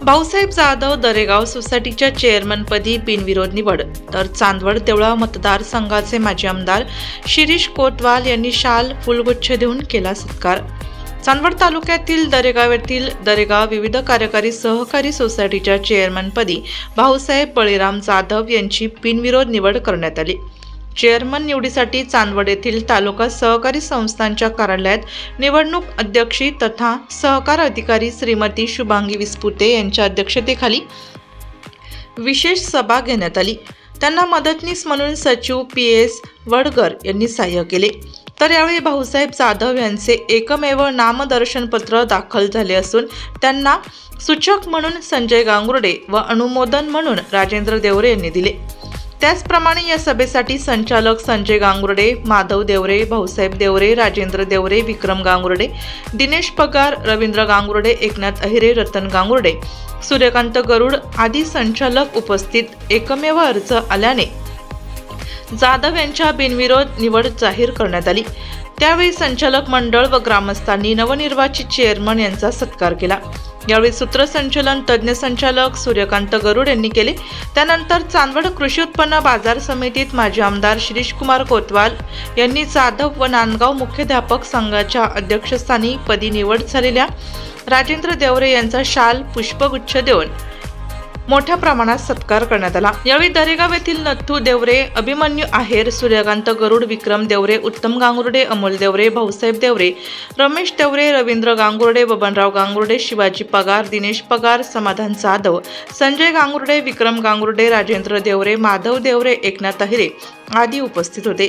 भाऊसाहेब जाधव दरेगाव सोसायटीच्या चेअरमनपदी बिनविरोध निवड, तर चांदवड देवळा मतदारसंघाचे माजी आमदार शिरीष कोतवाल यांनी शाल फुलगुच्छ देऊन केला सत्कार। चांदवड तालुक्यातील दरेगाव येथील दरेगाव विविध कार्यकारी सहकारी सोसायटीच्या चेअरमनपदी भाऊसाहेब बळीराम जाधव यांची बिनविरोध निवड करण्यात आली। चेअरमन निवडीसाठी चांदवड येथील तालुका सहकारी संस्थांच्या कार्यालयात निवडणूक अध्यक्षी तथा सहकार अधिकारी श्रीमती शुभांगी विस्पुते यांच्या अध्यक्षतेखाली विशेष सभा घेण्यात आली। त्यांना मदतनीस म्हणून सचिव PS वडगर यांनी सहाय्य केले। तर यावेळी भाऊसाहेब जाधव यांचे एकमेव नामदर्शन पत्र दाखल झाले असून त्यांना सूचक म्हणून संजय गांगुर्डे व अनुमोदन म्हणून राजेंद्र देवरे यांनी दिले। त्याचप्रमाणे या सभेसाठी संचालक संजय गांगुर्डे, माधव देवरे, भाऊसाहेब देवरे, राजेंद्र देवरे, विक्रम गांगुर्डे, दिनेश पगार, रवींद्र गांगुर्डे, एकनाथ अहिरे, रतन गांगुर्डे, सूर्यकांत गरुड आदी संचालक उपस्थित एकमेव अर्ज आल्याने जाधव यांच्या बिनविरोध निवड जाहीर करण्यात आली। त्यावेळी संचालक मंडळ व ग्रामस्थांनी नवनिर्वाचित चेअरमन यांचा सत्कार केला। यावेळी सूत्रसंचालन तज्ज्ञ संचालक सूर्यकांत गरुड यांनी केले। त्यानंतर चांदवड कृषी उत्पन्न बाजार समितीत माजी आमदार शिरीष कुमार कोतवाल यांनी जाधव व नांदगाव मुख्याध्यापक संघाच्या अध्यक्षस्थानी पदी निवड झालेल्या राजेंद्र देवरे यांचा शाल पुष्पगुच्छ देऊन मोठ्या प्रमाणात सत्कार करण्यात आला। यावेळी दरेगाव येथील नथू देवरे, अभिमन्यू आहेर, सूर्यकांत गरुड, विक्रम देवरे, उत्तम गांगुर्डे, अमोल देवरे, भाऊसाहेब देवरे, रमेश देवरे, रवींद्र गांगुर्डे, बबनराव गांगुर्डे, शिवाजी पगार, दिनेश पगार, समाधान जाधव, संजय गांगुर्डे, विक्रम गांगुर्डे, राजेंद्र देवरे, माधव देवरे, एकनाथ अहिरे आदी उपस्थित होते।